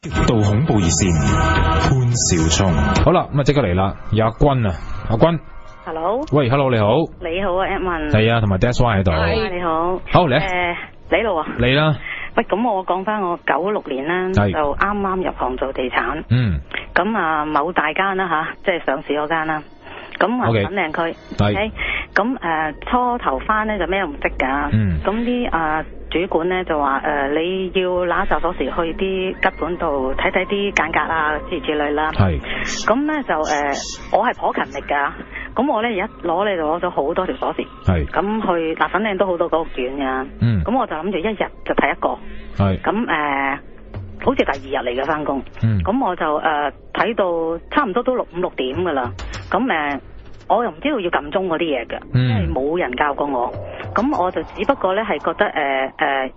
到恐怖熱線潘兆聰。好啦，咁啊即刻嚟啦，有阿君啊，阿君 Hello， 喂 ，Hello 你好，你好啊 Edmond， 係啊，同埋 Dash Y 喺度，你好，好嚟，你咯，嚟啦，喂，咁我講翻我96年啦，就啱啱入行做地產，咁啊某大間啦吓，即係上市嗰間啦，咁啊粉嶺區，係，咁初頭翻咧就咩都唔識噶，咁啲主管咧就話你要拿就鎖匙去啲吉本度睇睇啲間隔啊諸如此類啦，係，咁咧就我係頗勤力噶，咁我咧而家攞咗好多條鎖匙，係，咁去粉嶺都好多個屋苑噶，咁我就諗住一日就睇一個，係，咁好似第二日嚟嘅翻工，咁我就睇到差唔多都5、6點噶啦，咁我又唔知道要撳鐘嗰啲嘢嘅，因為冇人教過我，咁我就只不過咧係覺得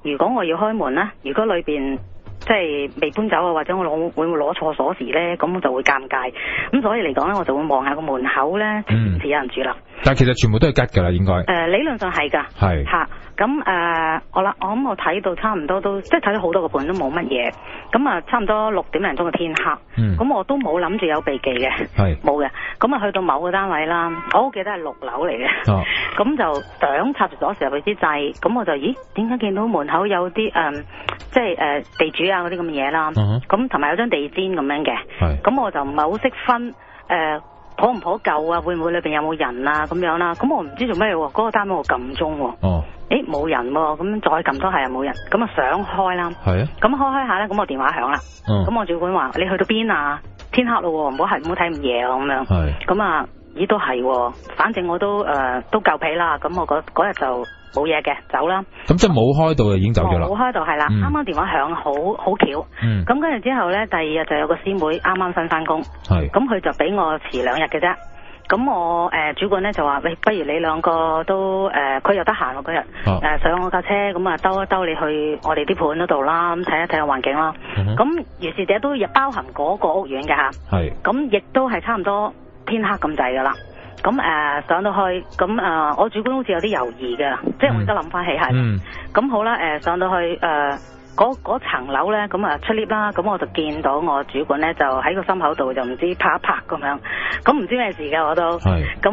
如果我要開門啦，如果裏邊即係未搬走啊，或者我會唔會攞錯鎖匙咧，咁我就會尷尬，咁所以嚟講咧，我就會望下個門口咧，似唔似有人住啦。但係其實全部都係吉㗎啦，應該。理論上係㗎。係。嚇，咁我諗我睇到差唔多都，即係睇咗好多個盤都冇乜嘢，咁啊差唔多6點零鐘嘅天黑，咁我都冇諗住有避忌嘅，係冇嘅，咁啊去到某個單位啦，我記得係6樓嚟嘅，咁就想插住鎖匙入去啲掣，咁我就點解見到門口有啲即係地主啊嗰啲咁嘅嘢啦，咁同埋有張地氈咁樣嘅，咁我就唔係好識分頗唔頗舊啊，會唔會裏邊有冇人啊咁樣啦，咁我唔知做咩喎，嗰個單位我撳鐘喎，冇人喎，咁再撳多下又冇人，咁啊想開啦，係啊，咁開下咧，咁我電話響啦，咁我主管話你去到邊啊？天黑咯，唔好睇咁夜啊咁樣，咁啊都係，反正我都夠皮啦，咁我嗰日就冇嘢嘅，走啦。咁即係冇開到就已經走咗啦。冇開到係啦，啱啱電話響好巧，咁跟住之後咧，第二日就有個師妹啱啱新翻工，咁佢就俾我遲2日嘅啫。咁我主管咧就話，喂，不如你兩個都佢又得閒喎嗰日，上我架車咁啊兜一兜你去我哋啲盤嗰度啦，咁睇一睇個環境啦。咁如是者都包含嗰個屋苑嘅吓，咁亦都係差唔多天黑咁滯噶啦。咁上到去，咁我主管好似有啲猶豫嘅，即係我而家諗翻起係，咁好啦，上到去嗰層樓咧，咁啊出 lift 啦，咁我就見到我主管咧就喺個心口度就唔知拍一拍咁樣，咁唔知咩事嘅我都，咁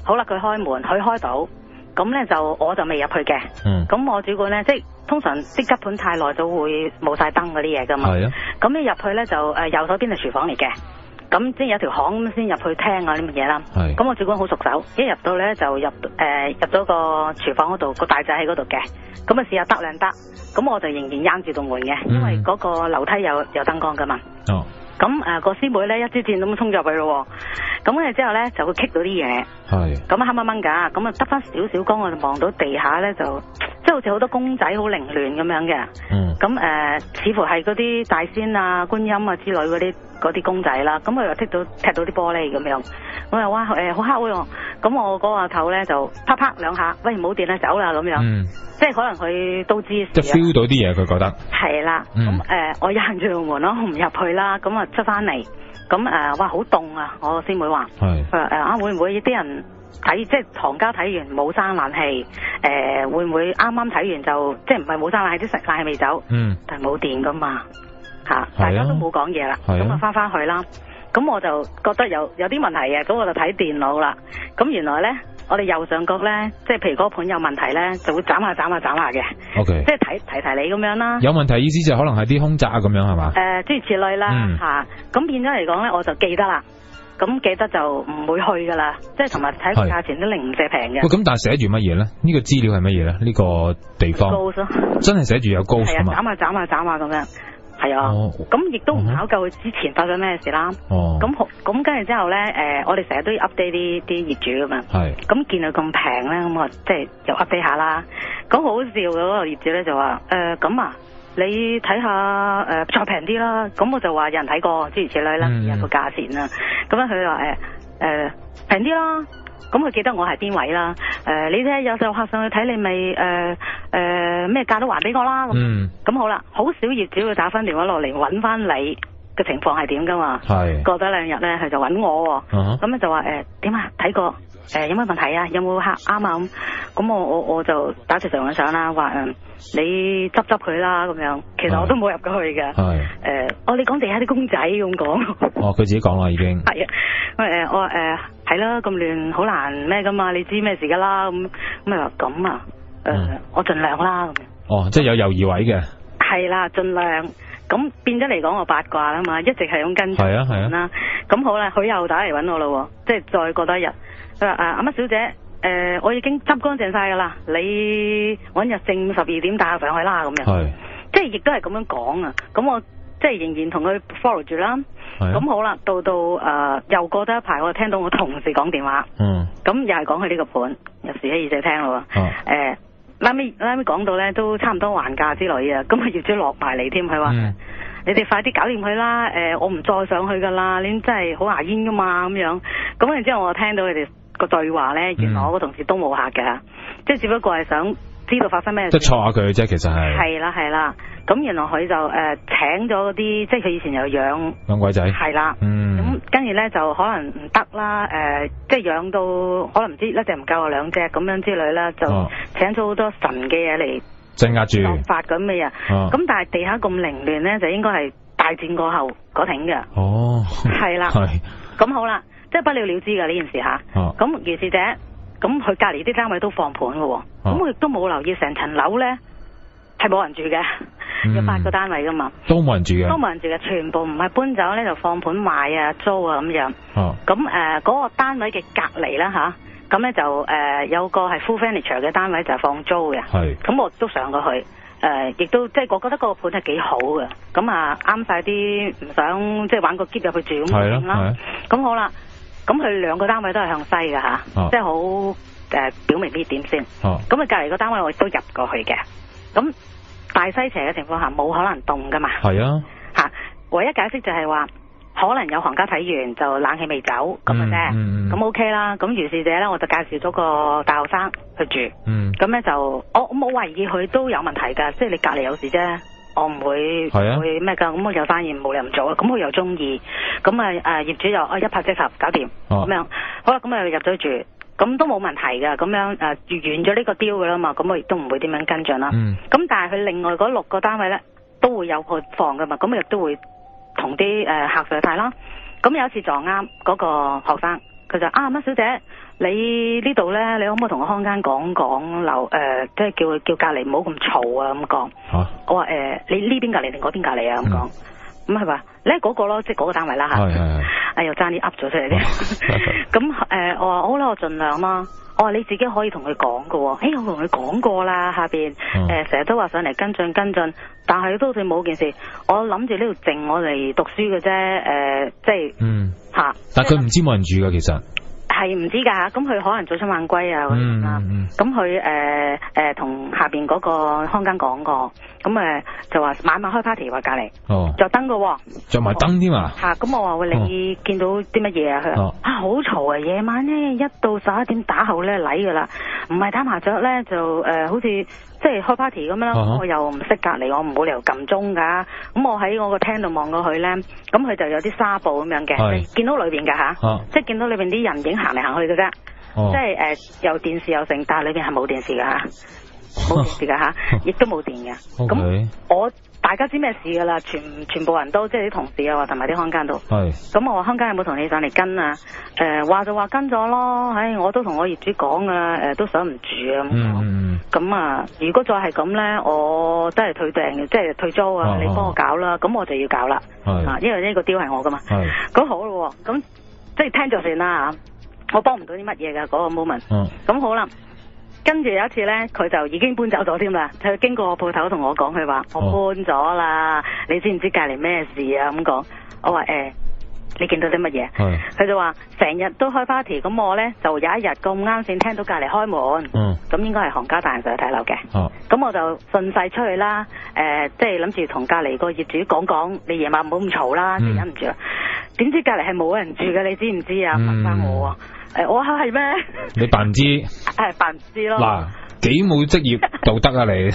好啦，佢開門，佢開到，咁咧就我就未入去嘅，咁我主管咧即係通常啲吉盤太耐就會冇晒燈嗰啲嘢噶嘛，咁一入去咧就右手邊係廚房嚟嘅。咁即係有條巷咁先入去聽啊啲乜嘢啦，咁我主管好熟手，一入到咧就入咗個廚房嗰度，個大仔喺嗰度嘅，咁啊試下得兩得，咁我就仍然閂住道門嘅，因為嗰個樓梯有燈光噶嘛，咁個師妹咧一支箭咁衝入去咯，咁跟住之後咧就會棘到啲嘢，咁黑掹掹噶，咁啊得翻少少光，我就望到地下咧就即係好似好多公仔好凌亂咁樣嘅，咁似乎係嗰啲大仙啊觀音啊之類嗰啲公仔啦，咁佢又踢到啲玻璃咁樣，我又話好黑喎，咁我嗰個頭咧就啪啪兩下，喂冇電啦走啦咁樣，即係可能佢都知，即係 feel 到啲嘢佢覺得係啦，咁我閂住道門咯，我唔入去啦，咁啊出翻嚟，咁哇好凍啊，我師妹話，佢話會唔會啲人即係行家睇完冇閂冷氣，會唔會啱啱睇完就即係唔係冇閂冷氣，啲食冷氣未走，但係冇電噶嘛。大家都冇講嘢啦，咁啊翻去啦，咁我就覺得有啲問題嘅，咁我就睇電腦啦，咁原來咧我哋右上角咧，即係譬如嗰個盤有問題咧，就會斬下嘅，即係提你咁樣啦。有問題意思就可能係啲空宅咁樣係嘛？諸如此類啦，咁變咗嚟講咧，我就記得啦，咁記得就唔會去噶啦，即係同埋睇個價錢都零舍平嘅。咁但係寫住乜嘢咧？呢個資料係乜嘢咧？呢個地方真係寫住有高啊嘛？斬下咁樣。係啊，咁亦都唔考究佢之前發生咩事啦。咁跟住之後咧，我哋成日都要 update 啲業主噶嘛。咁見到咁平咧，咁我即係又 update 下啦。咁好好笑嘅嗰個業主咧就話，咁啊，你睇下再平啲啦。咁我就話有人睇過，諸如此類啦，有個價錢啦。咁樣佢話平啲啦。咁佢記得我係邊位啦？你睇有時候客上去睇，你咪咩價都還俾我啦。咁好啦，好少業主會打翻電話落嚟揾翻你嘅情況係點噶嘛？過咗2日咧，佢就揾我，咁咧就話點啊？睇過有咩問題啊？有冇客啱啊？咁我就打住上相啦，話你執佢啦咁樣。其實我都冇入過去嘅。係。你講地下啲公仔咁講。佢自己講啦已經。係啊。我話係啦，咁亂好難咩噶嘛？你知咩事噶啦？咁咪話咁啊？我盡量啦咁。即係有猶豫位嘅。係啦，盡量。咁變咗嚟講，我八卦啦嘛，一直係咁跟住啦。咁好啦，佢又打嚟揾我咯，即係再過多一日。佢話阿乜小姐，我已經執乾淨晒噶啦，你揾日正午12點帶我上去啦咁樣。係，即係亦都係咁樣講啊。咁我即係仍然同佢 follow 住啦。咁好啦，到又過得一排，我聽到我同事講電話。咁又係講佢呢個盤，又豎起耳仔聽咯。拉尾講到咧，都差唔多還價之類啊，咁佢業主落埋嚟添，佢話你哋快啲搞掂佢啦，我唔再上去噶啦，你真係好牙煙噶嘛咁樣。咁然之後我聽到佢哋個對話咧，原來我個同事都冇客嘅，即係只不過係想知道發生咩事，即係戳下佢啫，其實係。係啦，咁原來佢就請咗嗰啲，即係佢以前又養鬼仔。係啦，咁跟住咧就可能唔得啦，即係養到可能唔知一隻唔夠啊兩隻咁樣之類啦，就請咗好多神嘅嘢嚟鎮壓住落法咁嘅嘢。咁但係地下咁凌亂咧，就應該係大戰過後嗰挺嘅。係啦。咁好啦，即係不了了之㗎呢件事嚇。咁如是者，咁佢隔離啲單位都放盤嘅喎，咁佢亦都冇留意成層樓咧係冇人住嘅。有8個單位噶嘛，都冇人住嘅，都冇人住嘅，全部唔係搬走咧就放盤賣啊租啊咁樣。咁嗰個單位嘅隔離啦吓，咁咧就有個係 full furniture 嘅單位就係放租嘅。咁我都上過去，亦都即係我覺得個盤係幾好嘅。咁啱晒啲唔想即係玩個喼入去住咁樣啦。咁好啦，咁佢2個單位都係向西嘅吓，即係好表明呢點先。咁佢隔離個單位我亦都入過去嘅。咁大西斜嘅情況下冇可能凍噶嘛。係啊。唯一解釋就係話可能有行家睇完就冷氣未走咁嘅啫。咁 OK 啦。咁如是者咧，我就介紹咗個大學生去住。咁咧就我冇懷疑佢都有問題噶，即係你隔離有事啫，我唔會會咩噶。咁我有生意冇理由唔做，咁佢又中意，咁業主又一拍即合搞掂咁樣。好啦，咁入咗住。咁都冇問題㗎，咁樣完咗呢個 deal 㗎啦嘛，咁我亦都唔會點樣跟進啦。咁但係佢另外嗰6個單位咧都會有個房㗎嘛，咁亦都會同啲客上去睇啦。咁有一次撞啱嗰個學生，佢就乜小姐，你呢度咧，你可唔可以同我看更講樓即係叫隔離唔好咁嘈啊咁講。我話你呢邊隔離定嗰邊隔離啊咁講。咁係話你嗰個咯，即係嗰個單位啦嚇。又爭啲噏咗出嚟啲。咁我話好啦，我盡量啦。我話你自己可以同佢講㗎喎。我同佢講過啦，下邊成日都話上嚟跟進，但係都好似冇件事。我諗住呢度靜我嚟讀書嘅啫。即係嚇。但佢唔知冇人住㗎，其實。係唔知㗎，咁佢可能早出晚歸啊嗰啲啦。咁佢同下邊嗰個看更講過，咁就話晚開 party 話隔離，着燈㗎喎，着埋燈添啊。咁我話喂，你見到啲乜嘢啊？佢話好嘈啊！夜晚咧1到11點打後咧嚟㗎啦，唔係打麻雀咧就好似即係開 party 咁樣啦。我又唔識隔離，我唔冇理由撳鐘㗎。咁我喺我個廳度望過去咧，咁佢就有啲紗布咁樣嘅，見到裏邊㗎嚇，即係見到裏邊啲人影行嚟行去嘅啫。即係有電視有剩，但係裏邊係冇電視㗎嚇，冇電視㗎嚇，亦都冇電嘅。咁我大家知咩事㗎啦？全部人都即係啲同事啊，同埋啲看更都。咁我話看更有冇同你上嚟跟啊？話就話跟咗咯。我都同我業主講啊，都想唔住啊咁講。咁如果再係咁咧，我都係退訂嘅，即係退租啊！你幫我搞啦，咁我就要搞啦。因為呢個 deal 係我㗎嘛。咁好咯，咁即係聽就算啦嚇。我幫唔到啲乜嘢㗎嗰個 moment。咁好啦，跟住有一次咧，佢就已經搬走咗添啦。佢經過我鋪頭同我講，佢話我搬咗啦。你知唔知隔離咩事啊？咁講，我話你見到啲乜嘢？佢就話成日都開 party，咁我咧就有一日咁啱先聽到隔離開門。咁應該係行家大人上去睇樓嘅。咁我就順勢出去啦。即係諗住同隔離個業主講，你夜晚唔好咁嘈啦，忍唔住啦。點知隔離係冇人住嘅，你知唔知啊？問翻我喎。我係咩？你扮唔知？係扮唔知咯。嗱，幾冇職業道德啊你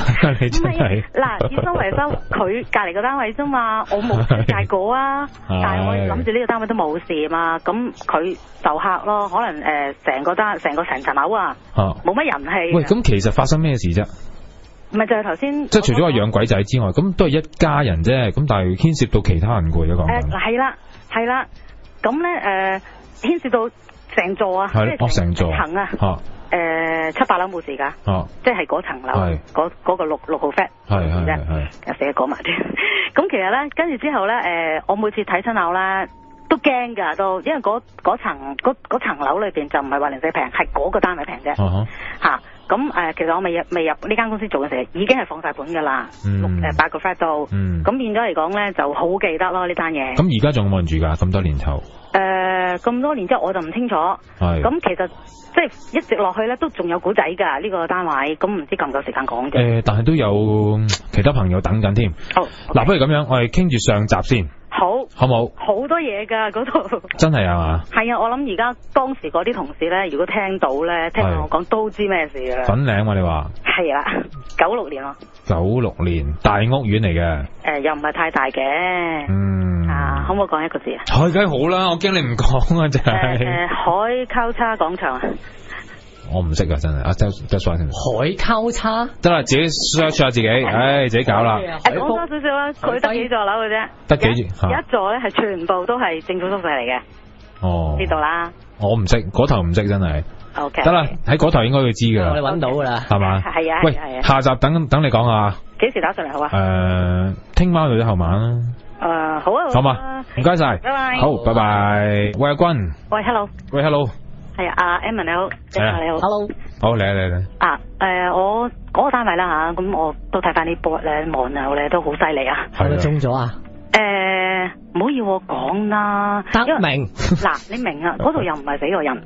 真係。嗱，熱心維修佢隔離個單位啫嘛，我冇推介過啊。但係我諗住呢個單位都冇事嘛，咁佢就客咯，可能成層樓啊，冇乜人氣。喂，咁其實發生咩事啫？咪就係頭先，即係除咗話養鬼仔之外，咁都係一家人啫。咁但係牽涉到其他人嘅一個。係啦，咁咧牽涉到成座啊，即係成座層啊，7-8樓冇事噶，即係嗰層樓嗰個6號 flat 啫，成日講埋啲。咁其實咧，跟住之後咧，我每次睇親樓咧都驚噶，都因為嗰層樓裏邊就唔係話零舍平，係嗰個單位平啫，吓。咁其實我未入呢間公司做嘅時候，已經係放晒盤噶啦，8個 flat 都，咁變咗嚟講咧就好記得咯呢單嘢。咁而家仲有冇人住噶？咁多年後？咁多年之後我就唔清楚。咁其實即係一直落去咧都仲有古仔噶呢個單位，咁唔知夠唔夠時間講嘅？但係都有其他朋友等緊添。好，嗱，不如咁樣，我哋傾住上集先。好冇？好多嘢噶嗰度。真係啊嘛？係啊，我諗而家當時嗰啲同事咧，如果聽到咧，聽我講都知咩事噶啦。粉嶺嘛，你話？係啦，96年咯。96年大屋苑嚟嘅。又唔係太大嘅。可唔可以講一個字啊？梗係好啦，我驚你唔講啊，真係。海交叉廣場啊。我唔識啊，真係。得算先。海交叉得啦，自己 search 下自己，自己搞啦。講多少少啦，佢得幾座樓嘅啫。得幾座？有一座咧係全部都係政府宿舍嚟嘅。哦。呢度啦。我唔識，嗰頭唔識真係。O K。得啦，喺嗰頭應該會知噶啦。我哋搵到噶啦。係嘛？係啊。喂，下集等你講下。幾時打上嚟好啊？聽晚或者後晚啦。好啊。好嘛，唔該晒。拜拜。好，拜拜。喂，阿君。喂，hello。喂，hello。係啊，Emma 你好，你好，hello，好嚟。我嗰個單位啦吓，咁我都睇翻啲 board 咧，網友咧都好犀利啊。係咪中咗啊？唔好要我講啦，得明嗱，你明啊？嗰度又唔係死個人，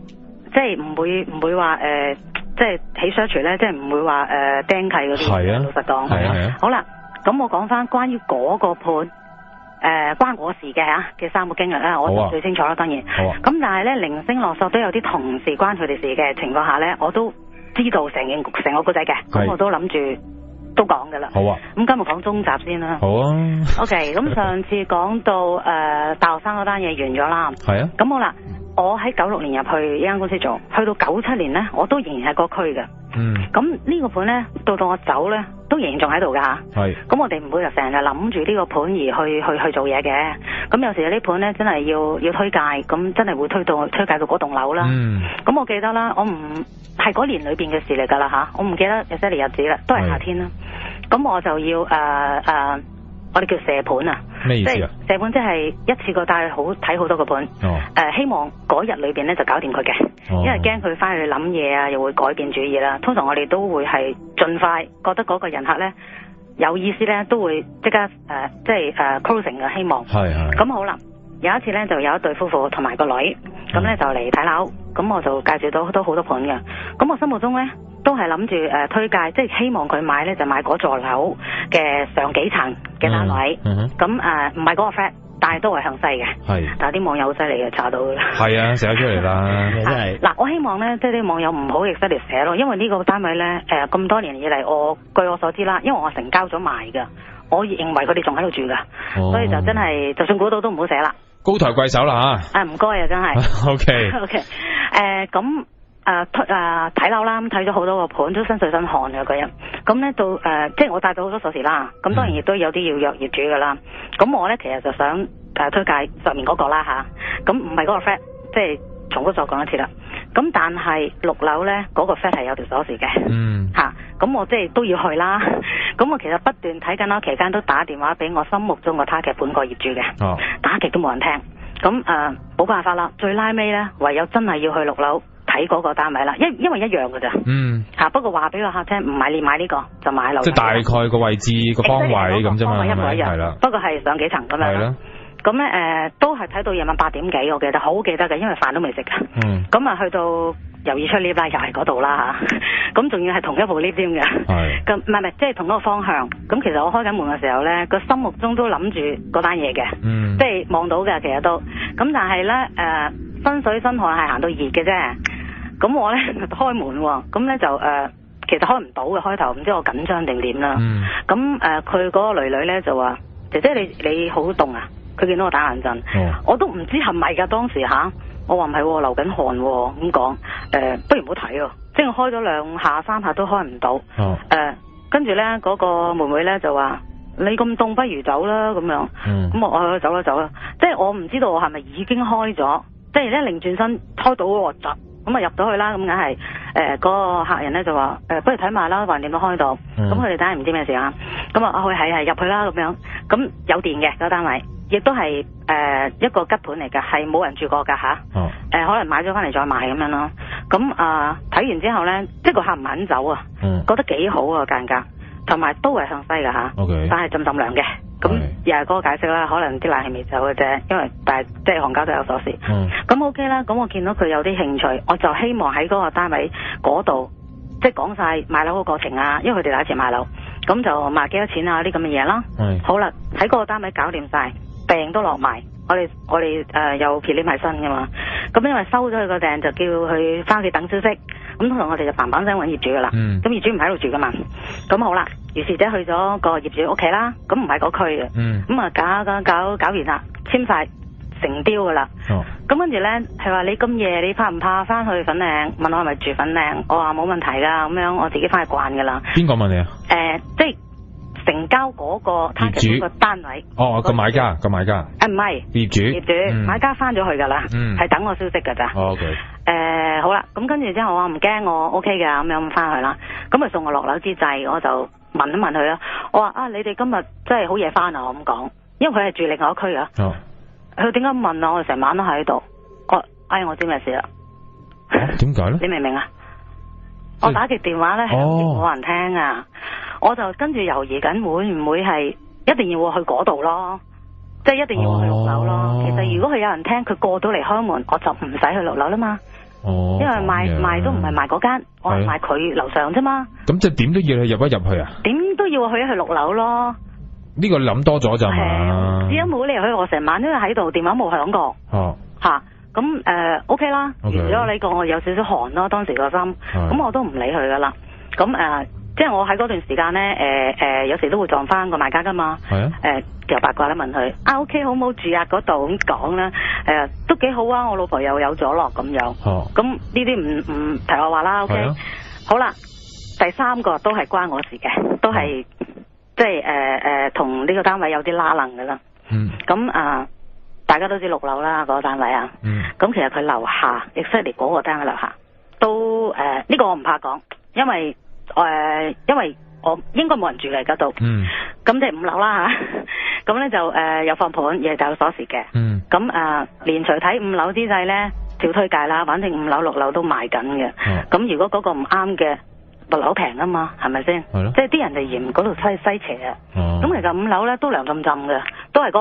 即係唔會話即係起 search 咧，即係唔會話釘契嗰啲。係啊，老實講。係啊。好啦，咁我講翻關於嗰個盤。關我事嘅吓嘅3個經歷咧，我就最清楚啦，當然。咁但係咧，零星落索都有啲同事關佢哋事嘅情況下咧，我都知道成個故仔嘅，咁我都諗住都講噶啦。好啊。咁今日講中集先啦。好啊。OK，咁上次講到大學生嗰單嘢完咗啦。係啊。咁好啦，我喺96年入去呢間公司做，去到97年咧，我都仍然係嗰區嘅。咁呢個盤咧，到我走咧，都仍然仲喺度噶吓。係。咁我哋唔會就成日諗住呢個盤而去做嘢嘅。咁有時有啲盤咧，真係要推介，咁真係會推介到嗰棟樓啦。咁我記得啦，我唔係嗰年裏邊嘅事嚟噶啦吓，我唔記得有些年日子啦，都係夏天啦。咁我就要我哋叫射盤啊。咩意思啊？射盤即係一次過帶睇好多個盤。希望嗰日裏邊咧就搞掂佢嘅。因為驚佢翻去諗嘢啊，又會改變主意啦。通常我哋都會係盡快覺得嗰個人客咧有意思咧，都會即刻即係closing 嘅希望。係。咁好啦，有一次咧就有一對夫婦同埋個女，咁咧就嚟睇樓，咁我就介紹到都好多盤嘅。咁我心目中咧都係諗住推介，即係希望佢買咧就買嗰座樓嘅上幾層嘅單位。咁唔係嗰個 flat。但係都係向西嘅，係，但係啲網友好犀利嘅，查到啦。係啊，寫咗出嚟啦，真係。嗱，我希望咧，即係啲網友唔好亦犀利寫咯，因為呢個單位咧，咁多年以嚟，據我所知啦，因為我成交咗賣噶，我認為佢哋仲喺度住噶，所以就真係，就算估到都唔好寫啦。高抬貴手啦吓。唔該啊，真係。OK。咁。睇樓啦，咁睇咗好多個盤，都身水身汗嘅嗰日。咁咧到即係我帶咗好多鎖匙啦。咁當然亦都有啲要約業主噶啦。咁我咧其實就想推介上面嗰個啦吓。咁唔係嗰個 flat，即係重複再講一次啦。咁但係6樓咧嗰個 flat 係有條鎖匙嘅。吓，咁我即係都要去啦。咁我其實不斷睇緊啦，期間都打電話俾我心目中個 target 盤個業主嘅。打極都冇人聽。咁冇辦法啦，最拉尾咧唯有真係要去6樓。睇嗰個單位啦，因為一樣㗎咋。不過話俾個客聽，唔買你買呢個，就買樓。即係大概個位置個方位咁啫嘛，一模一樣。係啦。不過係上幾層咁樣。係咯。咁咧都係睇到夜晚8點幾，我記得好記得嘅，因為飯都未食㗎。咁去到猶豫出 lift 啦，又係嗰度啦嚇。咁仲要係同一部 lift 添嘅。係。咁唔係，即係同一個方向。咁其實我開緊門嘅時候咧，個心目中都諗住嗰單嘢嘅。即係望到嘅，其實都。咁但係咧身水身汗係行到熱嘅啫。咁我咧開門喎，咁咧就其實開唔到嘅開頭，唔知我緊張定點啦。咁佢嗰個女女咧就話：姐姐你好凍啊！佢見到我打冷震，我都唔知係咪㗎當時嚇。我話唔係，流緊汗咁講。不如唔好睇喎。即係我開咗2下3下都開唔到。跟住咧嗰個妹妹咧就話：你咁凍，不如走啦咁樣。咁我走啦。即係我唔知道我係咪已經開咗。即係咧擰轉身開到喎，咁啊入到去啦。咁梗係嗰個客人咧就話：不如睇埋啦，橫掂都開到。咁佢哋梗係唔知咩事啊。咁啊佢係入去啦咁樣。咁有電嘅個單位。亦都係一個吉盤嚟㗎，係冇人住過㗎吓。可能買咗翻嚟再賣咁樣咯。咁睇完之後咧，即係個客唔肯走啊。覺得幾好啊間隔，同埋都係向西㗎吓。但係浸涼嘅。咁又係嗰個解釋啦，可能啲冷氣未走嘅啫，因為但係即係行家都有鎖匙。咁 OK 啦，咁我見到佢有啲興趣，我就希望喺嗰個單位嗰度，即係講晒買樓嘅過程啊，因為佢哋第一次買樓，咁就賣幾多錢啊啲咁嘅嘢啦。好啦，喺嗰個單位搞掂晒。訂都落埋，我哋有 prelim 係新㗎嘛，咁因為收咗佢個訂就叫佢翻屋企等消息，咁通常我哋就嘭嘭聲揾業主㗎啦，咁業主唔喺度住㗎嘛，咁好啦，於是者去咗個業主屋企啦，咁唔係嗰區嘅，咁啊搞完啦，簽晒成雕㗎啦，咁跟住咧係話你咁夜你怕唔怕翻去粉嶺？問我係咪住粉嶺？我話冇問題㗎，咁樣我自己翻去慣㗎啦。邊個問你啊？即係。成交嗰個業主個單位，個買家，唔係業主，買家翻咗去㗎啦，係等我消息㗎咋。好啦，咁跟住之後我話唔驚，我 OK 㗎，咁樣翻去啦。咁咪送我落樓之際，我就問一問佢啦。我話你哋今日真係好夜翻啊！我咁講，因為佢係住另外一區啊。佢點解問啊？我哋成晚都喺度。我知咩事啦。點解咧？你明唔明啊？我打極電話咧，係冇人聽啊！我就跟住猶豫緊，會唔會係一定要去嗰度咯？即係一定要去6樓咯。其實如果佢有人聽，佢過到嚟開門，我就唔使去6樓啦嘛。因為賣都唔係賣嗰間，我係賣佢樓上啫嘛。咁即係點都要去入去啊？點都要去6樓咯。呢個諗多咗咋嘛？只係冇理由去，我成晚都喺度，電話冇響過。咁OK 啦。完咗呢個我有少少寒咯，當時個心。咁我都唔理佢噶啦。咁即係我喺嗰段時間咧，有時都會撞翻個賣家噶嘛。又八卦啦，問佢OK 好唔好住啊？嗰度咁講啦，都幾好啊！我老婆又有咗落咁樣。咁呢啲唔提我話啦。OK，好啦，第3個都係關我事嘅，都係即係同呢個單位有啲拉楞噶啦。咁大家都知6樓啦，嗰個單位啊。咁其實佢樓下 exactly 嗰個單位樓下都呢個我唔怕講，因為我應該冇人住嘅嗰度，咁即係5樓啦嚇，咁咧就有放盤，亦就有鎖匙嘅，咁連隨睇5樓之際咧，照推介啦，反正5樓6樓都賣緊嘅，咁如果嗰個唔啱嘅，6樓平啊嘛，係咪先？即係啲人就嫌嗰度西斜啊，咁其實5樓咧都涼浸浸嘅，都係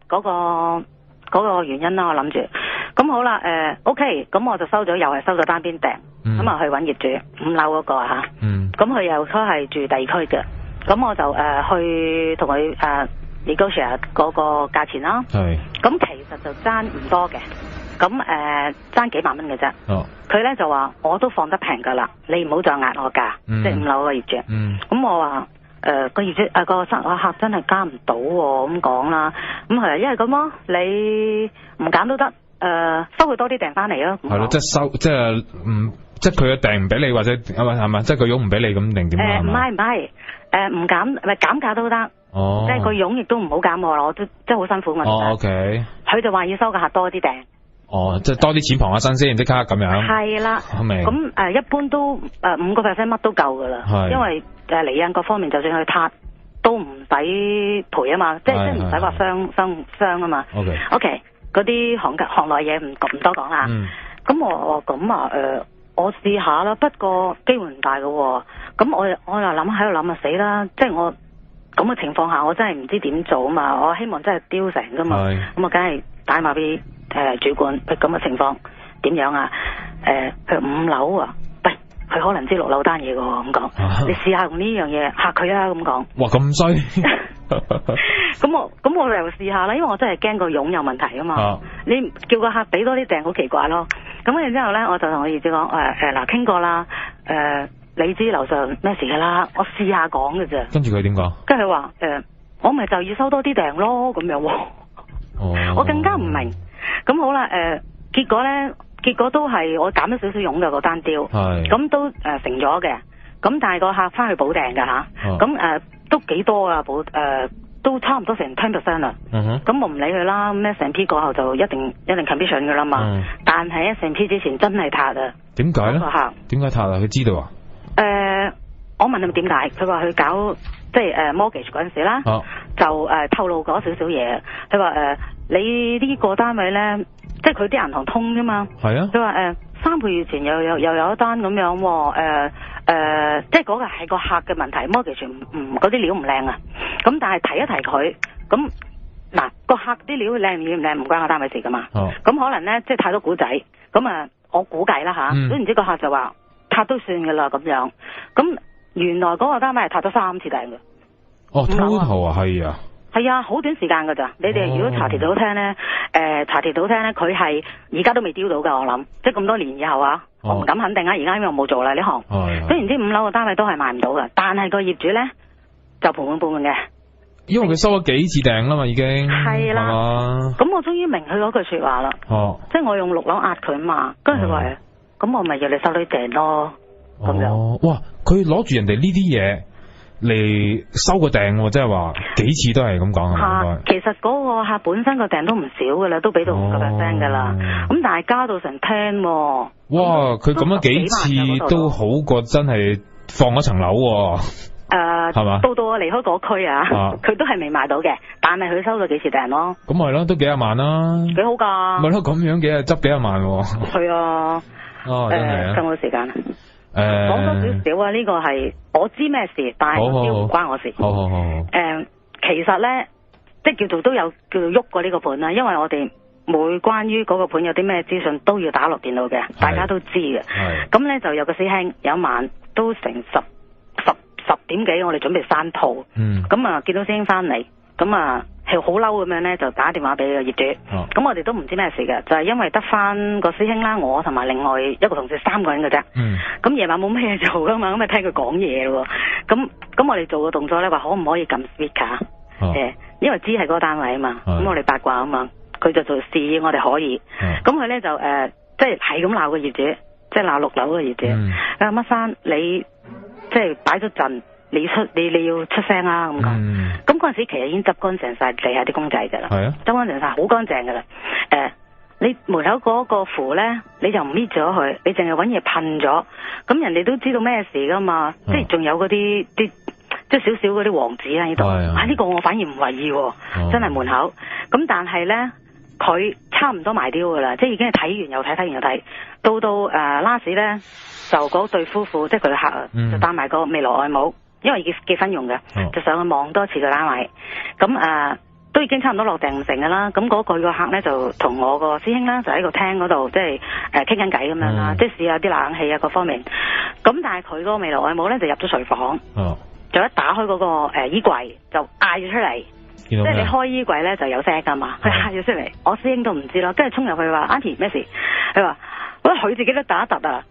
嗰個原因啦，我諗住，咁好啦，OK，咁我就收咗，又係收咗單邊訂，咁啊去揾業主5樓嗰個嚇，咁佢又都係住地區嘅，咁我就去同佢negotiate 嗰個價錢啦，咁其實就爭唔多嘅，咁爭幾萬蚊嘅啫，佢咧就話我都放得平㗎啦，你唔好再壓我價，即係5樓個業主，咁我話。個業主個客真係加唔到喎，咁講啦，咁係因為咁咯，你唔揀都得，收佢多啲訂翻嚟咯。係咯，即係收，即係佢嘅訂唔俾你，或者係咪？即係個傭唔俾你咁定點啊？唔係，唔減價都得。即係個傭亦都唔好減我啦，我都即係好辛苦嘛。OK。佢就話要收個客多啲訂。即係多啲錢傍下身先，即刻咁樣。係啦。咁一般都5%乜都夠噶啦，因為離印各方面就算去撻都唔使賠啊嘛，即係唔使話傷啊嘛。OK，嗰啲行內嘢唔多講啦。咁我咁我試下啦，不過機會唔大噶。咁我又喺度諗死啦，即係我咁嘅情況下，我真係唔知點做啊嘛。我希望真係丟成噶嘛，咁我梗係打電話俾主管，咁嘅情況點樣啊？佢5樓啊，喂，佢可能知6樓單嘢噶喎，咁講，你試下用呢樣嘢嚇佢啊，咁講。哇，咁衰！咁我又試下啦，因為我真係驚個傭有問題啊嘛。你叫個客俾多啲訂，好奇怪咯。咁然之後咧，我就同我業主講，嗱傾過啦，你知樓上咩事㗎啦，我試下講嘅啫。跟住佢點講？跟住佢話我咪就要收多啲訂咯，咁樣喎。我更加唔明。咁好啦，結果都係我減咗少少佣嘅嗰單雕，咁都成咗嘅。咁但係個客翻去補訂㗎嚇，咁都幾多啊補都差唔多成 10% 啦。咁我唔理佢啦，咩成 P 過後就一定 commission 㗎啦嘛。但係成 P 之前真係撻啊！點解咧？個客點解撻啊？佢知道啊？我問佢點解，佢話佢搞即係mortgage 嗰陣時啦，就透露咗少少嘢。佢話你呢個單位咧，即係佢啲銀行通啫嘛。係啊。佢話3個月前又有一單咁樣喎，即係嗰個係個客嘅問題，mortgage嗰啲料唔靚啊。咁但係提一提佢，咁嗱個客啲料靚唔靚唔關個單位事噶嘛。咁可能咧即係太多古仔，咁我估計啦嚇，都唔知個客就話撻都算噶啦咁樣。咁原來嗰個單位係撻咗3次訂嘅。total 啊，係啊。係啊，好短時間㗎咋？你哋如果查鐵道廳咧，佢係而家都未丟到㗎，我諗，即係咁多年以後啊，我唔敢肯定啊。而家因為我冇做啦呢行，雖然知5樓嘅單位都係賣唔到㗎，但係個業主咧就盤滿缽滿嘅，因為佢收咗幾次訂啦嘛，已經係啦。咁我終於明佢嗰句説話啦，即係我用6樓壓佢嘛，跟住佢話，咁我咪要你收啲訂咯，咁樣。哇！佢攞住人哋呢啲嘢嚟收個訂，即係話幾次都係咁講啊。其實嗰個客本身個訂都唔少噶啦，都俾到5% 噶啦。咁但係加到成10%。哇！佢咁樣幾次都好過真係放咗層樓。係嘛？到我離開嗰區啊，佢都係未賣到嘅，但係佢收咗幾次訂咯。咁係咯，都幾廿萬啦。幾好噶。咪咯，咁樣執幾廿萬。係啊。真係啊。剩冇時間。講多少少啊？呢個係我知咩事，但係唔關我事。好。其實咧，即係叫做喐過呢個盤啦，因為我哋每關於嗰個盤有啲咩資訊都要打落電腦嘅，大家都知嘅。咁咧就有個師兄有一晚都成10點幾，我哋準備閂鋪。咁啊見到師兄翻嚟，咁啊係好嬲咁樣咧，就打電話俾個業主。咁我哋都唔知咩事嘅，就係因為得翻個師兄啦，我同埋另外一個同事3個人嘅啫。咁夜晚冇咩嘢做噶嘛，咁咪聽佢講嘢咯。咁我哋做個動作咧，話可唔可以撳 speaker？因為知係嗰個單位啊嘛。咁我哋八卦啊嘛，佢就做示我哋可以。咁佢咧就即係咁鬧個業主，即係鬧6樓嘅業主。乜生你即係擺咗陣，你要出聲啦咁講。咁嗰陣時其實已經執乾淨晒地下啲公仔噶啦，執乾淨晒，好乾淨噶啦。你門口嗰個符咧，你就唔搣咗佢，你淨係搵嘢噴咗，咁人哋都知道咩事噶嘛。即係仲有嗰啲即係少少嗰啲黃紙喺度。呢個我反而唔為意，真係門口。咁但係咧，佢差唔多埋雕噶啦，即係已經係睇完又睇，睇完又睇，到last 咧就嗰對夫婦，即係佢嘅客就帶埋個未來外母，因為結婚用嘅，就上去望多次個單位。咁都已經差唔多落訂成㗎啦。咁嗰個客咧就同我個師兄啦，就喺個廳嗰度即係傾緊偈咁樣啦，即係試下啲冷氣啊各方面。咁但係佢嗰個未來外母咧就入咗睡房，就一打開嗰個衣櫃就嗌咗出嚟，即係你開衣櫃咧就有聲㗎嘛，佢嗌咗出嚟，我師兄都唔知咯，跟住衝入去話 Auntie 咩事？佢話佢自己都打一突啊，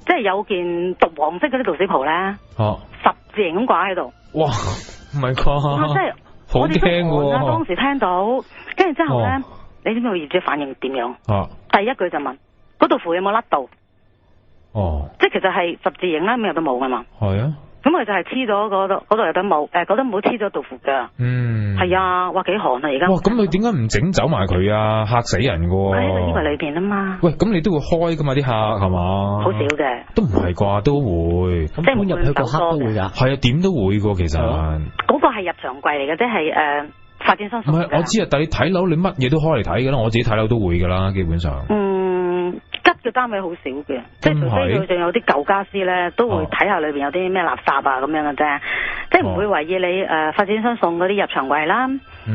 即係有件獨黃色嗰啲道士袍咧，10字形咁掛喺度。哇，唔係啩？即係。好驚喎！當時聽到，跟住之後咧，你知唔知個業主反應點樣？第一句就問：嗰道符有冇甩到？即係其實係10字形啦，咁有得冇噶嘛？係啊。咁佢就係黐咗嗰度有得冇？嗰度冇黐咗道符噶。係啊，哇幾寒啊而家。哇，咁你點解唔整走埋佢啊？嚇死人噶喎！喺個衣櫃裏邊啊嘛。喂，咁你都會開噶嘛啲客係嘛？好少嘅。都唔係啩？都會。即係入去個客都會㗎。係啊，點都會㗎其實。嗰個係入場櫃嚟嘅，即係發展商。唔係，我知啊，但係你睇樓你乜嘢都開嚟睇㗎啦，我自己睇樓都會㗎啦，基本上。吉嘅單位好少嘅，即係除非佢仲有啲舊家私咧，都會睇下裏邊有啲咩垃圾啊咁樣嘅啫，即係唔會懷疑你發展商送嗰啲入場櫃啦，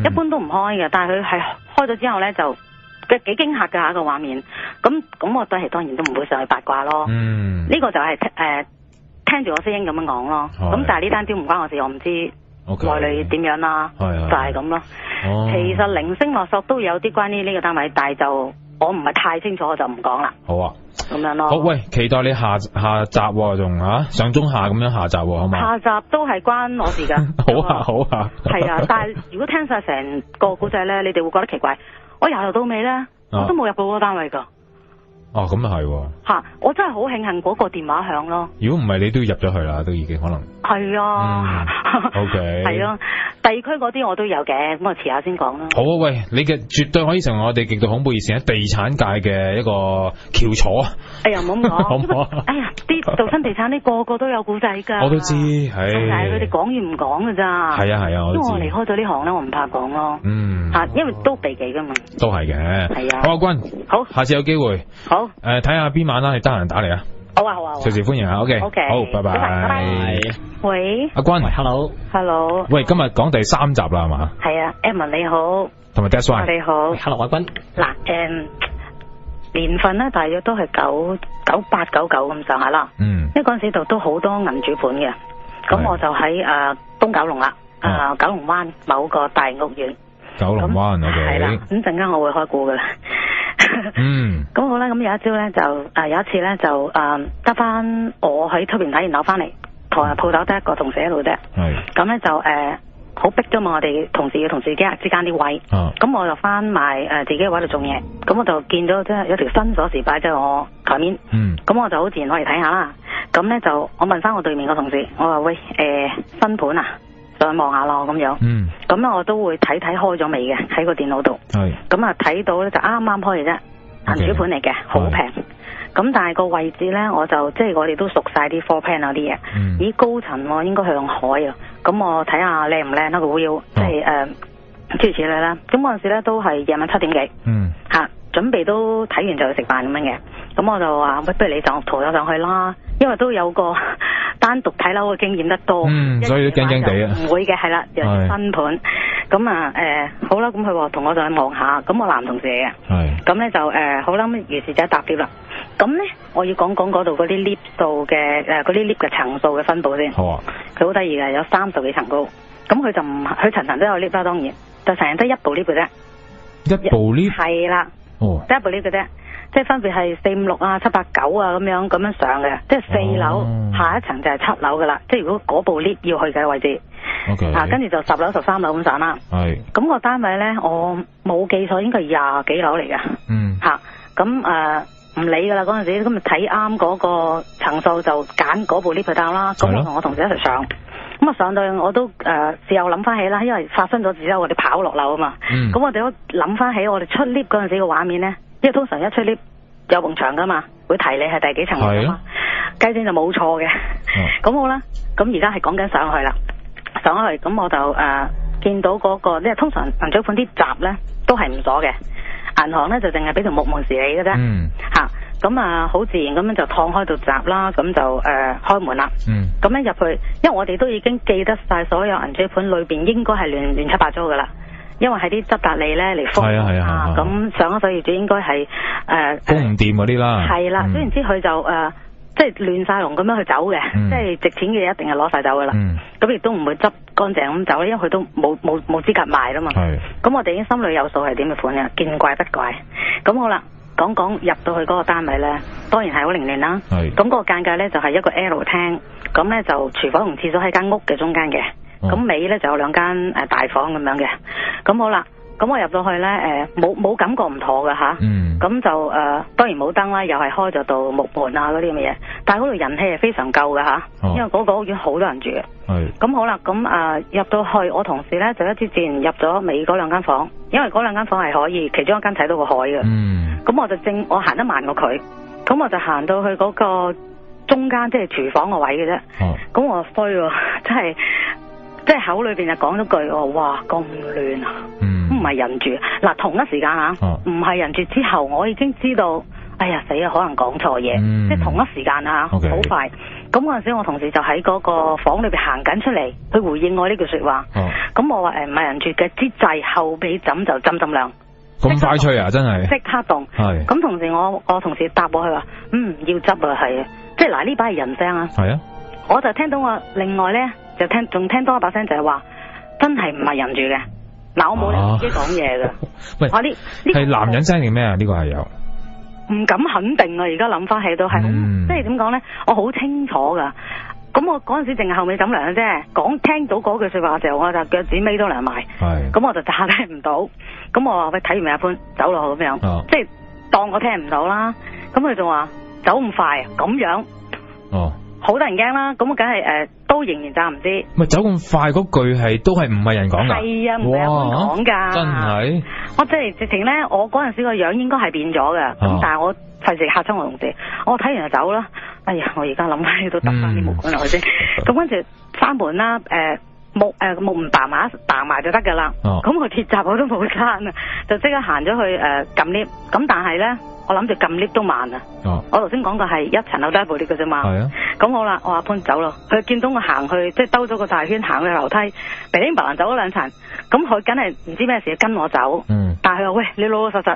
一般都唔開嘅。但係佢係開咗之後咧，就幾驚嚇嘅一個畫面。咁我都係當然都唔會上去八卦咯。呢個就係聽住我師兄咁樣講咯。咁但係呢單雕唔關我事，我唔知內裏點樣啦。就係咁咯。其實零星落索都有啲關於呢個單位，但係就我唔係太清楚，我就唔講啦。好啊，咁樣咯。好，喂，期待你下集仲上中下咁樣下集好嘛？下集都係關我事噶。好啊，好啊。係啊，但係如果聽晒成個古仔咧，你哋會覺得奇怪。我由頭到尾咧，我都冇入過嗰個單位噶。哦，咁啊係。吓，我真係好慶幸嗰個電話響咯。如果唔係，你都入咗去啦，都已經可能。係啊。OK。係啊。地區嗰啲我都有嘅，咁我遲下先講啦。好啊，喂，你嘅絕對可以成為我哋極度恐怖熱線喺地產界嘅一個翹楚啊！哎呀，唔好咁講，好唔好？哎呀，啲做新地產啲個個都有故仔㗎。我都知，係。但係佢哋講完唔講㗎咋。係啊係啊，我都知。因為我離開咗呢行咧，我唔怕講咯。因為都避忌㗎嘛。都係嘅。係啊。好，阿君。好。下次有機會。好。睇下邊晚啦，你得閒打嚟啊。好啊好啊，隨時歡迎啊 ，OK，好，拜拜。喂，阿君 ，Hello，喂，今日講第3集啦，係嘛？係啊 ，Edmond 你好，同埋 That's Why 你好 ，Hello 阿君。嗱，年份咧大約都係98、99咁上下啦。因為嗰陣時度都好多銀主盤嘅，咁我就喺東九龍啦，九龍灣某個大屋苑。九龍灣 OK。係啦，咁陣間我會開估噶啦。咁好啦，咁有一朝咧就有一次咧就得翻我喺出邊睇完樓翻嚟，鋪頭得一個同事喺度啫。咁咧就好逼噶嘛，我哋同事之間啲位。咁我就翻埋自己嘅位度做嘢，咁我就見到即係有條新鎖匙擺喺我台面。咁我就好自然攞嚟睇下啦。咁咧就我問翻我對面個同事，我話喂新盤啊，上去望下咯咁樣。咁咧我都會睇開咗未嘅喺個電腦度。咁啊睇到咧就啱啱開嘅啫。銀主盤嚟嘅，好平。咁但係個位置咧，我就即係我哋都熟晒啲 floor plan 嗰啲嘢。咦，高層應該向海啊。咁我睇下靚唔靚啦，個 view 即係諸如此類啦。咁嗰陣時咧都係夜晚7點幾。吓，準備都睇完就去食飯咁樣嘅。咁我就話喂，不如你就抬咗上去啦，因為都有個單獨睇樓嘅經驗得多。所以都驚驚地啊。唔會嘅，係啦，又新盤。咁啊好啦，咁佢話同我上去望下，咁我男同事嚟嘅。咁咧就好啦，咁於是就搭 lift 啦。咁咧我要講嗰度嗰啲 lift 數嘅嗰啲 lift 嘅層數嘅分佈先。好啊。佢好得意嘅，有30幾層高。咁佢就唔，佢層層都有 lift 啦，當然就成日得一部 lift 嘅啫。一部 lift。係啦。哦。得一部 lift 嘅啫，即係分別係4、5、6啊、7、8、9啊咁樣上嘅，即係4樓下一層就係7樓噶啦。即係如果嗰部 lift 要去嘅位置。Okay. 跟住就10樓、13樓咁上啦。係。咁個單位咧，我冇記錯，應該係20幾樓嚟嘅。咁唔理噶啦，嗰陣時咁咪睇啱嗰個層數就揀嗰部 lift 去搭啦。咁我同我同事一齊上。咁啊上到我都事後諗翻起啦，因為發生咗之後我哋跑落樓啊嘛。咁我哋都諗翻起我哋出 lift 嗰陣時嘅畫面咧，因為通常一出 lift 有埲牆噶嘛，會提你係第幾層㗎嘛。計算就冇錯嘅。咁好啦，咁而家係講緊上去啦。上去咁我就見到嗰個，即係通常銀主盤啲閘咧都係唔鎖嘅，銀行咧就淨係俾條木門匙你嘅啫。咁好自然咁樣就燙開到閘啦，咁就開門啦。咁樣入去，因為我哋都已經記得晒所有銀主盤裏邊應該係亂七八糟噶啦，因為係啲執達吏咧嚟封。咁上一手業主應該係封唔掂嗰啲啦。係啦，總言之佢就即係亂晒龍咁樣去走嘅，即係值錢嘅嘢一定係攞晒走噶啦。咁亦都唔會執乾淨咁走，因為佢都冇資格賣啦嘛。咁我哋已經心裏有數係點嘅款嘅，見怪不怪。咁好啦，講入到去嗰個單位咧，當然係好凌亂啦。咁嗰個間隔咧就係一個 L 廳，咁咧就廚房同廁所喺間屋嘅中間嘅，咁尾咧就有2間大房咁樣嘅。咁好啦。咁我入到去咧，冇感覺唔妥嘅吓，咁就當然冇燈啦，又係開咗道木門啊嗰啲咁嘅嘢，但係嗰度人氣係非常夠嘅吓，因為嗰個屋苑好多人住嘅。咁好啦，咁入到去，我同事咧就一支箭入咗尾嗰2間房，因為嗰2間房係可以，其中一間睇到個海嘅。咁我行得慢過佢，咁我就行到去嗰個中間，即係廚房個位嘅啫。咁我衰喎，即係口裏邊就講咗句我哇咁亂啊！唔係人住嗱，同一時間唔係人住之後，我已經知道，哎呀死啊，可能講錯嘢，即係同一時間好快。咁嗰陣時我同事就喺嗰個房裏邊行緊出嚟，去回應我呢句說話。咁我話唔係人住嘅之際，後尾枕就浸亮。咁快脆啊！真係即刻動。咁同時我同事答我，佢話要執啊，係啊，即係嗱呢把係人聲啊。係啊，我就聽到我另外咧就仲聽多一把聲，就係話真係唔係人住嘅。嗱，我冇理自己講嘢㗎。喂，係男人聲定咩啊？呢個係有。唔敢肯定啊！而家諗翻起都係，即係點講咧？我好清楚㗎。咁我嗰陣時淨係後尾枕涼嘅啫，聽到嗰句說話嘅時候，我就腳趾尾都涼埋。係。咁我就詐聽唔到。咁我話喂，睇完未阿潘？走落去咁樣。即係當我聽唔到啦。咁佢就話走咁快啊？咁樣。哦。好得人驚啦！咁我梗係都仍然詐唔知。咪走咁快嗰句都係唔係人講㗎？係啊，唔係阿潘講㗎。真係。我即係直情咧，我嗰陣時個樣應該係變咗㗎。咁但係我費事嚇親我同事，我睇完就走啦。哎呀，我而家諗翻都揼翻啲毛管落去先。咁跟住閂門啦，木唔嘭埋就得㗎啦。咁個鐵閘我都冇閂啊，就即刻行咗去撳 lift。咁但係咧，我諗住撳 lift 都慢啊。我頭先講過係一層樓得一部 lift 嘅啫嘛。係啊。咁好啦，我話潘走咯。佢見到我行去，即係兜咗個大圈行去樓梯，鼻青白蘭走咗2層。咁佢梗係唔知咩事跟我走。但係佢話喂，你老老實實。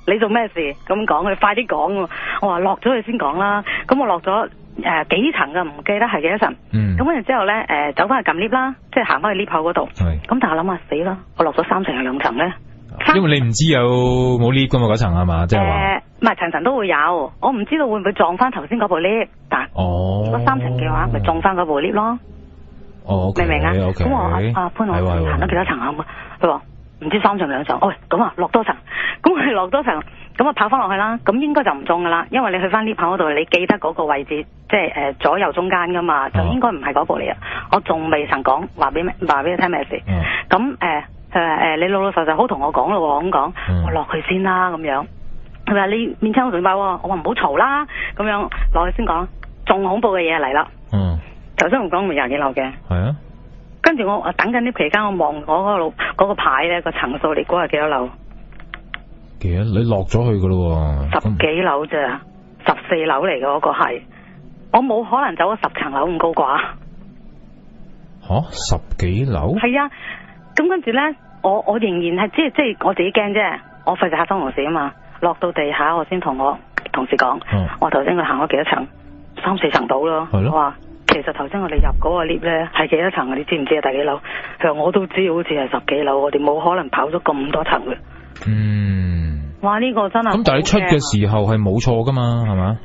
你做咩事咁講？佢快啲講喎！我話落咗去先講啦。咁我落咗幾層㗎，唔記得係幾多層。咁跟住之後咧，走翻去撳 lift 啦，即係行翻去 lift 口嗰度。咁但係我諗下死啦，我落咗3層定2層咧？因為你唔知有冇 lift 㗎嘛，嗰層係嘛？即係話唔係層都會有，我唔知道會唔會撞翻頭先嗰部 lift。但如果3層嘅話，咪撞翻嗰部 lift 咯。明唔明啊？咁我阿潘，我行咗幾多層啊？佢話唔知3層2層。喂，咁啊落多層。咁佢落多層，咁啊跑翻落去啦，咁應該就唔中噶啦，因為你去翻 lift 口嗰度，你記得嗰個位置，即係左右中間噶嘛，就應該唔係嗰部嚟啊。我仲未曾講話俾你聽咩事，咁你老老實實好同我講咯，咁講，我落去先啦，咁樣，佢話你面青口唇白，我話唔好嘈啦，咁樣落去先講，仲恐怖嘅嘢嚟啦。頭先我講唔係20幾樓嘅，係啊，跟住我等緊呢期間，我望我嗰個牌咧，個層數你估係幾多樓？其實你落咗去噶咯，10幾樓咋，14樓嚟嘅嗰個係，我冇可能走咗10層樓咁高啩。10幾樓？係啊，咁跟住咧，我仍然係即係我自己驚啫，我費事嚇親同事啊嘛。落到地下我先同我同事講，我頭先佢行咗幾多層，3、4層到咯。我話其實頭先我哋入嗰個 lift 咧係幾多層啊？你知唔知啊？第幾樓？佢話我都知，好似係10幾樓，我哋冇可能跑咗咁多層嘅。哇！呢個真係咁，但係你出嘅時候係冇錯噶嘛，係嘛？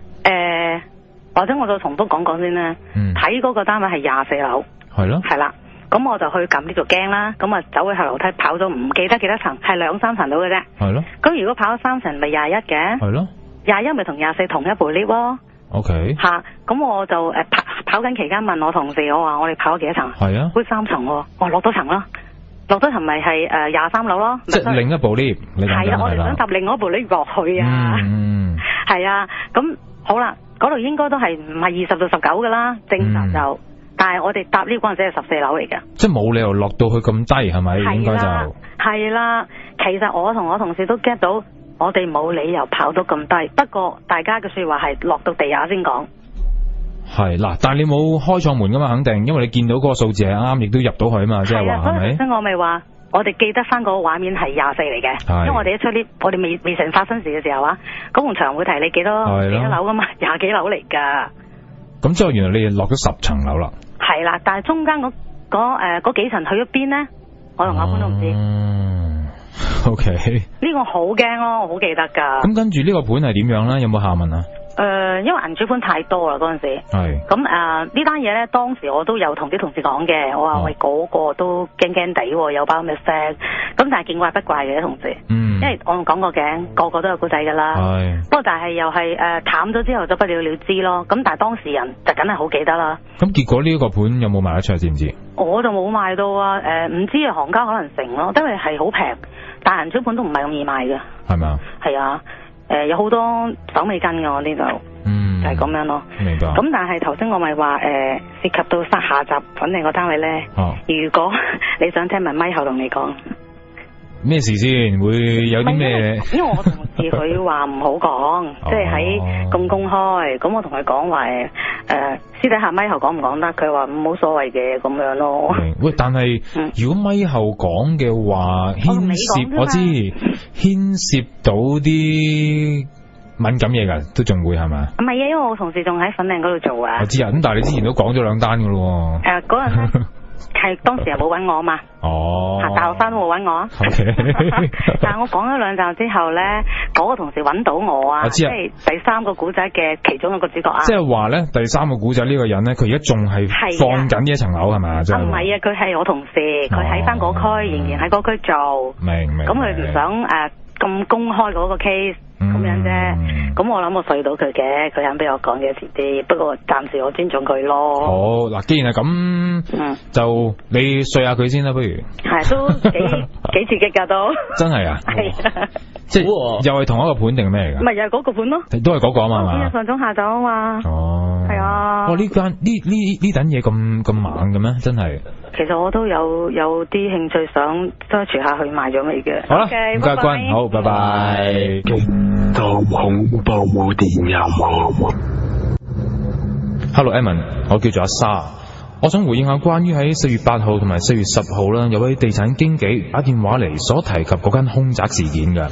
或者我再重複講先啦。睇嗰個單位係24樓，係咯，係啦。咁我就去撳呢度驚啦。咁啊走去後樓梯跑咗唔記得幾多層，係2、3層到嘅啫。係咯。咁如果跑咗3層，咪21嘅。係咯。21咪同24同一部 lift 咯。OK。吓，咁我就跑緊期間問我同事，我話我哋跑咗幾多層？係啊。好似3層喎，我落多層啦。落多層咪係23樓咯，即係另一部 lift。係啊，我哋想搭另外一部 lift 落去啊。係啊，咁好啦，嗰度應該都係唔係20到19噶啦，正常就。但係我哋搭 lift 嗰陣時係14樓嚟嘅。即係冇理由落到去咁低係咪？應該就係啦。其實我同我同事都 get 到，我哋冇理由跑到咁低。不過大家嘅說話係落到地下先講。係嗱，但係你冇開錯門噶嘛？肯定，因為你見到嗰個數字係啱，亦都入到去啊嘛，即係話係咪？所以我咪話，我哋記得翻嗰個畫面係24嚟嘅，因為我哋一出 lift，我哋未曾發生事嘅時候啊，嗰埲牆會提你幾多樓噶嘛，20幾樓嚟噶。咁之後原來你哋落咗10層樓啦。係啦，但係中間嗰幾層去咗邊呢？我同阿潘都唔知。OK。呢個好驚咯，我好記得噶。咁跟住呢個盤係點樣咧？有冇下文啊？因為銀主盤太多啦嗰陣時，係咁呢單嘢咧，當時我都有同啲同事講嘅，我話喂嗰個都驚驚地，有包咁嘅聲，咁但係見怪不怪嘅同事，因為我講過嘅，個個都有故仔噶啦，不過但係又係淡咗之後就不了了之咯，咁但係當事人就梗係好記得啦。咁結果呢個盤有冇賣得出，知唔知？我就冇賣到啊，唔知啊，行家可能成咯，因為係好平，但係銀主盤都唔係咁易賣嘅，係咪啊？係啊。有好多手尾跟嘅我呢度，就係咁樣咯。明白。咁但係頭先我咪話涉及到下集揾定個單位咧。如果你想聽咪咪後同你講咩事先，會有啲咩？因為我同事佢話唔好講，即係喺咁公開。咁我同佢講話私底下咪後講唔講得？佢話冇所謂嘅咁樣咯。喂，但係如果咪後講嘅話，我知牽涉到啲敏感嘢㗎，都仲會係咪？唔係啊，因為我同事仲喺粉嶺嗰度做啊。我知啊，咁但係你之前都講咗2單㗎咯。嗰陣咧。係當時係冇揾我啊嘛。哦。大學生都冇揾我啊。Okay. 但係我講咗2集之後咧，嗰個同事揾到我啊。即係第3個古仔嘅其中一個主角啊。即係話咧，第3個古仔呢個人咧，佢而家仲係放緊呢一層樓係咪啊？唔係啊，佢係我同事，佢喺翻嗰區，仍然喺嗰區做。明。咁佢唔想咁公開嗰個 case 咁樣啫。咁我諗我睡到佢嘅，佢肯俾我講嘅遲啲。不過暫時我尊重佢咯。好嗱，既然係咁，就你睡下佢先啦，不如。係都幾刺激㗎都。真係啊？係啊。即係又係同一個盤定咩嚟㗎？唔係又係嗰個盤咯。都係嗰個啊嘛。今日上中下晝啊嘛。哦。係啊。哇！呢等嘢咁猛嘅咩？真係。其實我都有啲興趣想 search 下去賣咗未嘅。好啦，唔該君，好，拜拜。極度恐怖電影。Hello Evan， 我叫做阿沙。我想回應下關於喺4月8號同埋4月10號啦，有位地產經紀打電話嚟所提及嗰間凶宅事件嘅。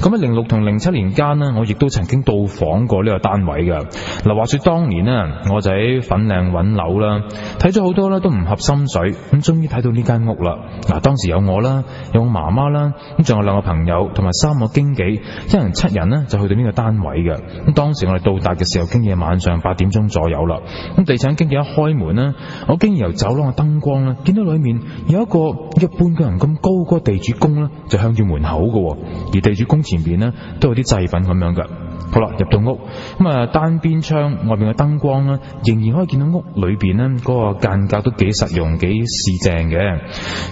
咁喺06同07年間呢，我亦都曾經到訪過呢個單位嘅。嗱，話說當年呢，我就喺粉嶺揾樓啦，睇咗好多啦，都唔合心水，咁終於睇到呢間屋啦。嗱，當時有我啦，有我媽媽啦，咁仲有2個朋友同埋3個經紀，一人7人呢就去到呢個單位嘅。咁當時我哋到達嘅時候，經已係晚上8點鐘左右啦。咁地產經紀一開門呢，我經由走廊嘅燈光咧，見到裏面有一個半個人咁高嗰個地主公咧，就向住門口嘅，而地主公前邊咧都有啲祭品咁樣嘅。好啦，入到屋咁啊，單邊窗外邊嘅燈光咧，仍然可以見到屋裏邊咧嗰個間隔都幾實用、幾市正嘅。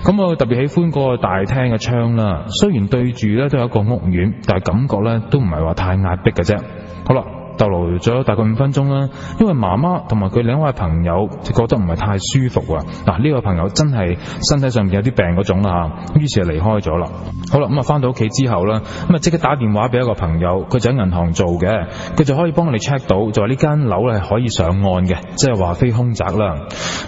咁我特別喜歡嗰個大廳嘅窗啦，雖然對住咧都有一個屋苑，但係感覺咧都唔係話太壓迫嘅啫。好啦。逗留咗大概5分鐘啦，因為媽媽同埋佢2位朋友就覺得唔係太舒服啊。嗱，呢個朋友真係身體上面有啲病嗰種啦，於是就離開咗啦。好啦，咁啊翻到屋企之後啦，咁啊即刻打電話俾一個朋友，佢就喺銀行做嘅，佢就可以幫我哋 check 到，就話呢間樓係可以上岸嘅，即係話非凶宅啦。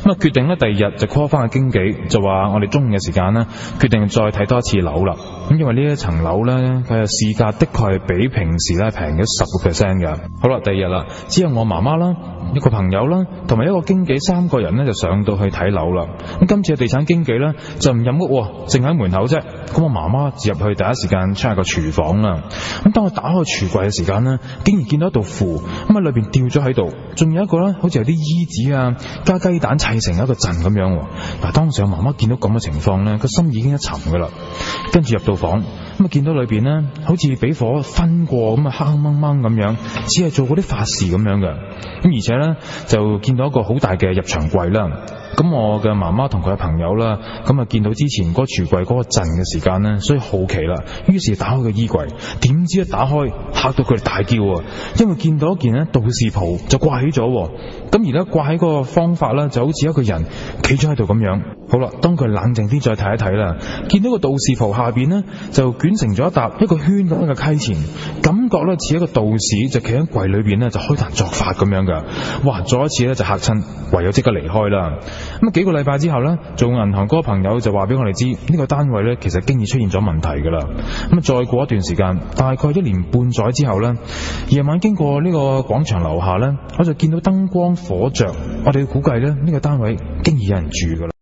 咁啊決定咧第2日就 call 翻個經紀，就話我哋中午嘅時間咧決定再睇多一次樓啦。咁因為呢一層樓咧佢嘅市價的確係比平時咧平咗10%嘅。好啦，第2日啦，只有我媽媽啦、一個朋友啦，同埋一個經紀3個人咧就上到去睇樓啦。咁今次嘅地產經紀咧就唔入屋，淨喺門口啫。咁我媽媽就入去第一時間 check 下個廚房啦。咁當我打開櫥櫃嘅時間咧，竟然見到一道符，咁喺裏邊吊咗喺度，仲有一個咧好似有啲衣紙啊加雞蛋砌成一個陣咁樣。嗱，當時我媽媽見到咁嘅情況咧，個心已經一沉噶啦。跟住入到房，咁啊見到裏邊咧好似俾火熏過咁啊，黑掹掹咁樣，只係做嗰啲法事咁樣嘅。咁而且咧就見到一個好大嘅入牆櫃啦。咁我嘅媽媽同佢嘅朋友啦，咁啊見到之前嗰個櫥櫃嗰個陣嘅時間咧，所以好奇啦，於是打開個衣櫃，點知一打開嚇到佢哋大叫啊！因為見到一件咧道士袍就掛起咗，咁而家掛起嗰個方法咧就好似一個人企咗喺度咁樣。好啦，當佢冷靜啲再睇一睇啦，見到個道士袍下邊咧就捲成咗一個圈咁樣嘅溪錢，感覺咧似一個道士就企喺櫃裏邊咧就開壇作法咁樣噶。哇！再一次咧就嚇親，唯有即刻離開啦。咁幾個禮拜之後呢，做銀行嗰個朋友就話俾我哋知，呢個單位呢其實經已出現咗問題噶啦。咁再過一段時間，大概1年半載之後呢，夜晚經過呢個廣場樓下呢，我就見到燈光火着，我哋估計呢個單位經已有人住噶啦。